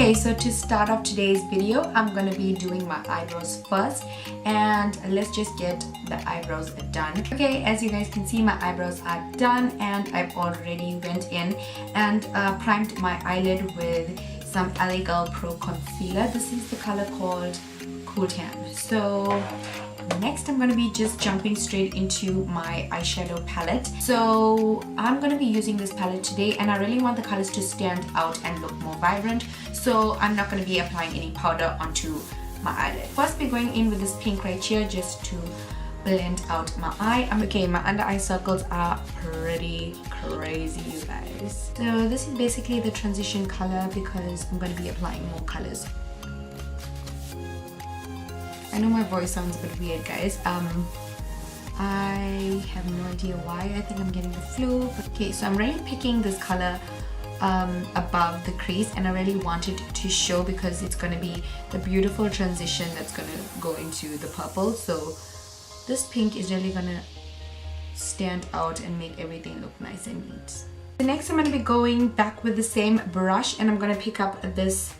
Okay, so to start off today's video, I'm going to be doing my eyebrows first, and let's just get the eyebrows done. Okay, as you guys can see, my eyebrows are done, and I've already went in and primed my eyelid with some LA Girl Pro Concealer. This is the color called Cool Tan. So next I'm going to be just jumping straight into my eyeshadow palette. So I'm going to be using this palette today, and I really want the colors to stand out and look more vibrant. So I'm not going to be applying any powder onto my eyelid. First we're going in with this pink right here just to blend out my eye. Okay, my under eye circles are pretty crazy, you guys. So this is basically the transition color because I'm going to be applying more colors. I know my voice sounds a bit weird, guys. I have no idea why. I think I'm getting the flu. Okay, so I'm really picking this color above the crease, and I really want it to show because it's going to be the beautiful transition that's going to go into the purple. So this pink is really going to stand out and make everything look nice and neat. So next I'm going to be going back with the same brush, and I'm going to pick up this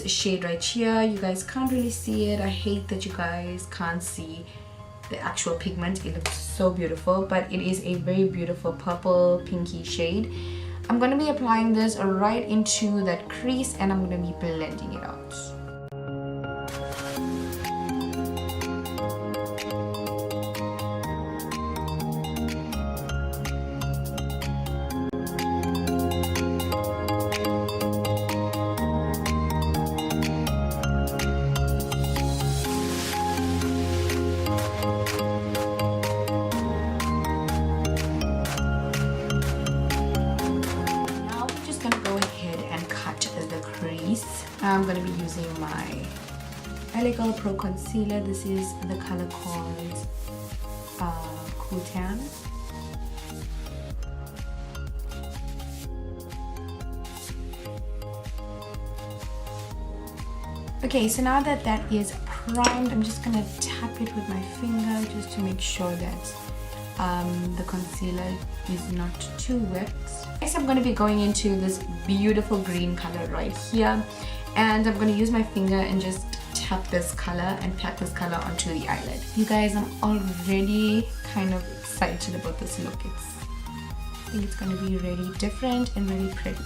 shade right here. You guys can't really see it. I hate that you guys can't see the actual pigment. It looks so beautiful, but it is a very beautiful purple pinky shade. I'm going to be applying this right into that crease, and I'm going to be blending it out. I'm going to be using my LA Girl Pro Concealer. This is the color called Cool Tan. Okay, so now that that is primed, I'm just going to tap it with my finger just to make sure that the concealer is not too wet. Next I'm going to be going into this beautiful green color right here, and I'm going to use my finger and just tap this color and pat this color onto the eyelid. You guys, I'm already kind of excited about this look. I think it's going to be really different and really pretty.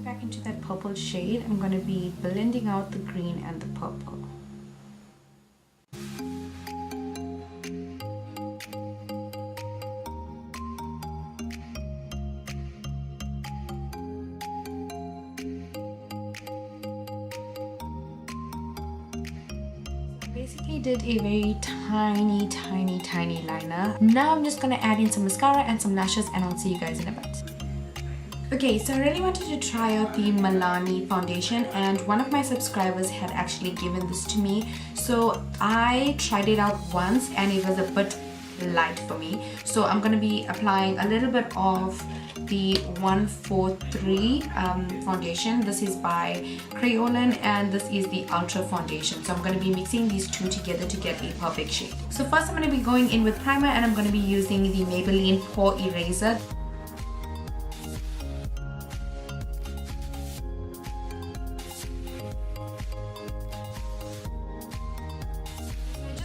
Back into that purple shade, I'm going to be blending out the green and the purple. Basically did a very tiny liner. Now I'm just going to add in some mascara and some lashes, and I'll see you guys in a bit. Okay, so I really wanted to try out the Milani foundation, and one of my subscribers had actually given this to me. So I tried it out once and it was a bit light for me. So I'm going to be applying a little bit of the 143 foundation. This is by Kryolan, and this is the Ultra foundation. So I'm going to be mixing these two together to get a perfect shade. So first I'm going to be going in with primer, and I'm going to be using the Maybelline Pore Eraser.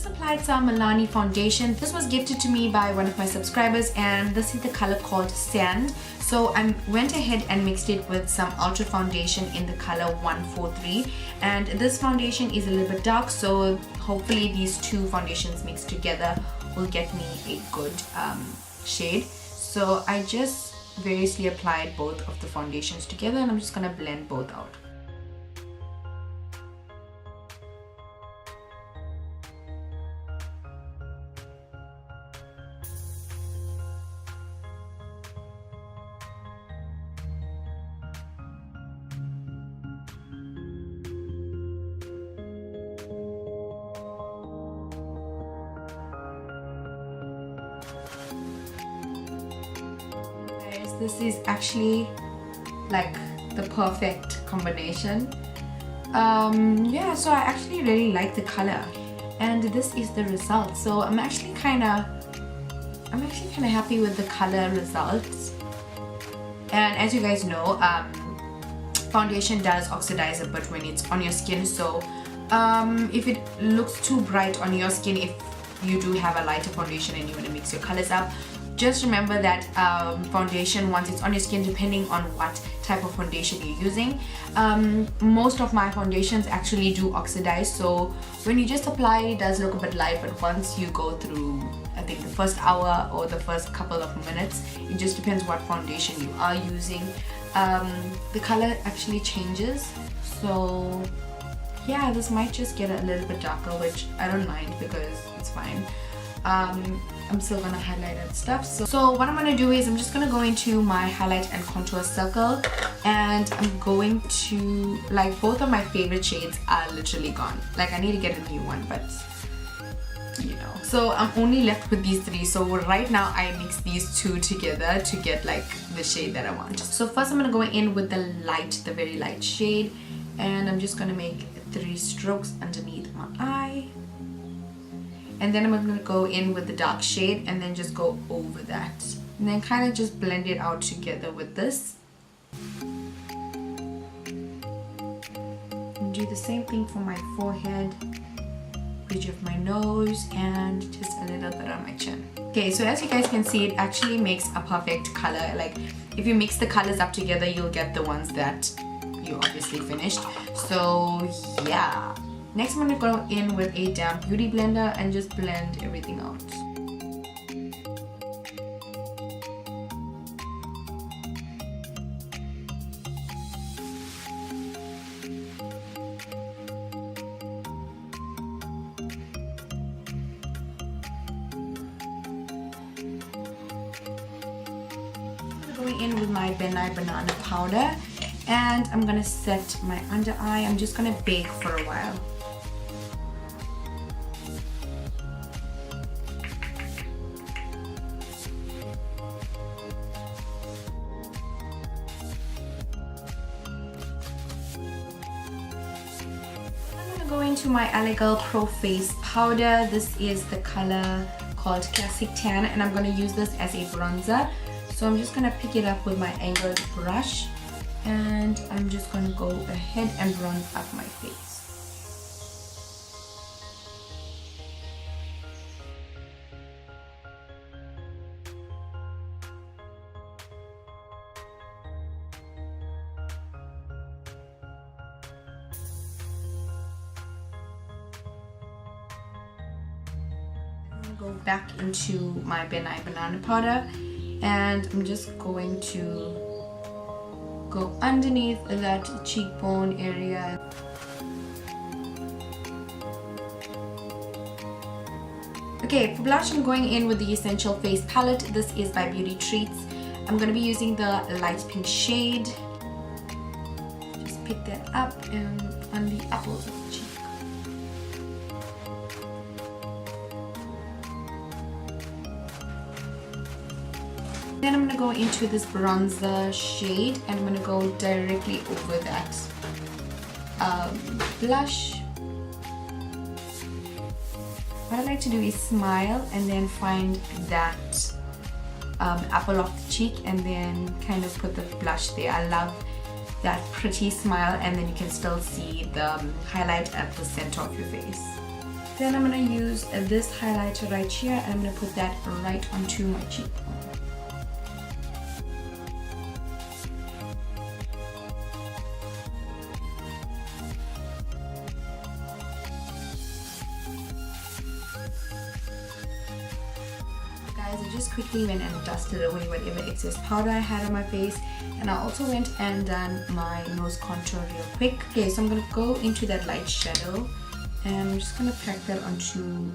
Applied some Milani foundation. This was gifted to me by one of my subscribers, and this is the color called Sand. So I went ahead and mixed it with some Ultra foundation in the color 143, and this foundation is a little bit dark, so hopefully these two foundations mixed together will get me a good shade. So I just variously applied both of the foundations together, and I'm just gonna blend both out. this is actually like the perfect combination. Yeah, so I actually really like the color, and this is the result. So I'm actually kind of happy with the color results. And as you guys know, foundation does oxidize a bit when it's on your skin, so if it looks too bright on your skin, if you do have a lighter foundation and you want to mix your colors up, just remember that foundation, once it's on your skin, depending on what type of foundation you're using, most of my foundations actually do oxidize, so when you just apply it, it does look a bit light, but once you go through, I think, the first hour or the first couple of minutes, it just depends what foundation you are using, the color actually changes. So yeah, this might just get a little bit darker, which I don't mind because it's fine. I'm still gonna highlight and stuff. So what I'm gonna do is I'm just gonna go into my highlight and contour circle, and I'm going to, like, both of my favorite shades are literally gone. Like, I need to get a new one, but you know. So I'm only left with these three. So right now I mix these two together to get like the shade that I want. So first I'm gonna go in with the light, the very light shade, and I'm just gonna make 3 strokes underneath my eye. And then I'm going to go in with the dark shade and then just go over that. And then kind of just blend it out together with this. And do the same thing for my forehead, bridge of my nose, and just a little bit on my chin. Okay, so as you guys can see, it actually makes a perfect color. Like, if you mix the colors up together, you'll get the ones that you obviously finished. So yeah. Next, I'm going to go in with a damp beauty blender and just blend everything out. I'm going in with my banana powder, and I'm going to set my under eye. I'm just going to bake for a while. Go into my Elegant Pro Face powder. This is the color called Classic Tan, and I'm going to use this as a bronzer. So I'm just going to pick it up with my angled brush, and I'm just going to go ahead and bronze up my face. Go back into my banana powder, and I'm just going to go underneath that cheekbone area. Okay, for blush, I'm going in with the Essential Face palette. This is by Beauty Treats. I'm going to be using the light pink shade. Just pick that up and on the apples of the cheek. Then I'm going to go into this bronzer shade, and I'm going to go directly over that blush. What I like to do is smile and then find that apple of the cheek and then kind of put the blush there. I love that pretty smile, and then you can still see the highlight at the center of your face. Then I'm going to use this highlighter right here, and I'm going to put that right onto my cheekbone. Guys, I just quickly went and dusted away whatever excess powder I had on my face, and I also went and done my nose contour real quick. Okay, so I'm going to go into that light shadow, and I'm just going to pack that onto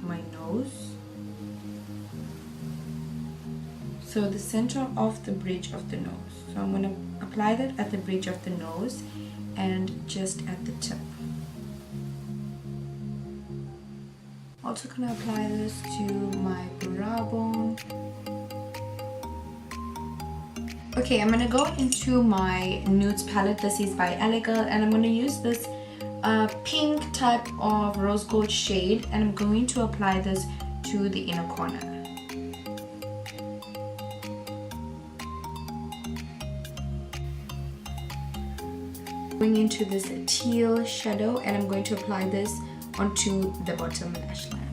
my nose. So the center of the bridge of the nose. So I'm going to apply that at the bridge of the nose and just at the tip. Also going to apply this to my brow bone. Okay, I'm gonna go into my nudes palette. This is by Elegant, and I'm gonna use this pink type of rose gold shade, and I'm going to apply this to the inner corner. Going into this teal shadow, and I'm going to apply this onto the bottom lash line.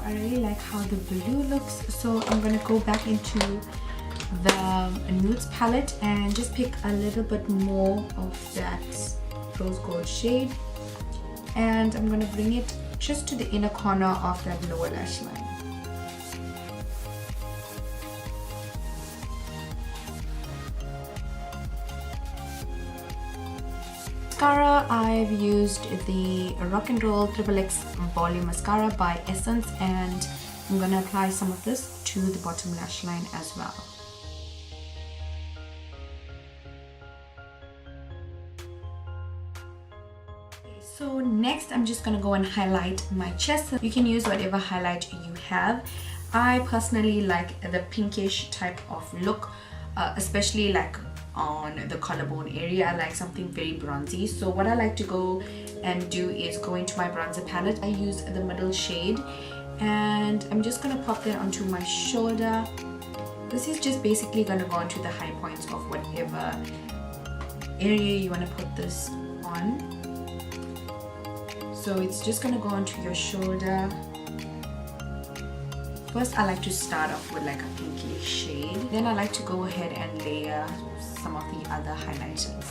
I really like how the blue looks, so I'm gonna go back into the nudes palette and just pick a little bit more of that rose gold shade, and I'm gonna bring it just to the inner corner of that lower lash line. Mascara, I've used the Rock and Roll XXXL Volume mascara by Essence, and I'm gonna apply some of this to the bottom lash line as well. So next I'm just gonna go and highlight my chest. You can use whatever highlight you have. I personally like the pinkish type of look, especially like on the collarbone area. I like something very bronzy, so what I like to go and do is go into my bronzer palette. I use the middle shade, and I'm just gonna pop that onto my shoulder. This is just basically gonna go onto the high points of whatever area you want to put this on. So it's just gonna go onto your shoulder. First, I like to start off with like a pinky shade. Then I like to go ahead and layer some of the other highlighters.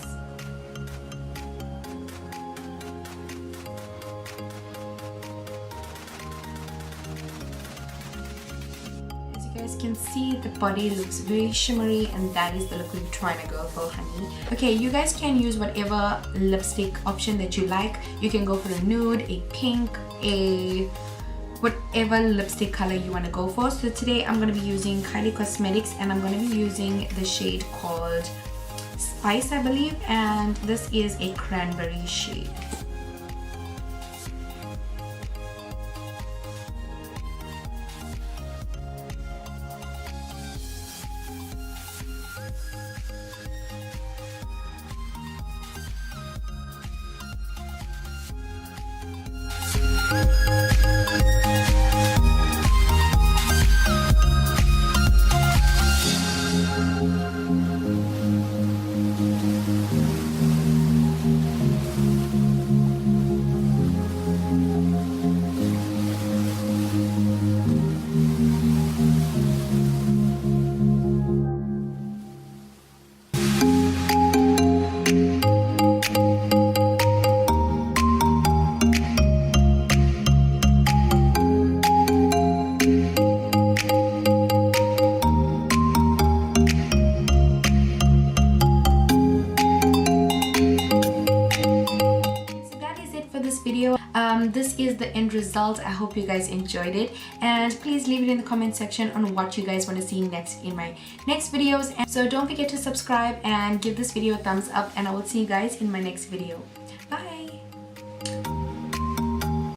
As you guys can see, the body looks very shimmery, and that is the look we're trying to go for, honey. Okay, you guys can use whatever lipstick option that you like. You can go for a nude, a pink, a whatever lipstick color you want to go for. So today I'm going to be using Kylie Cosmetics, and I'm going to be using the shade called Spice, I believe, and this is a cranberry shade. This is the end result. I hope you guys enjoyed it, and please leave it in the comment section on what you guys want to see next in my next videos. And so don't forget to subscribe and give this video a thumbs up, and I will see you guys in my next video. Bye.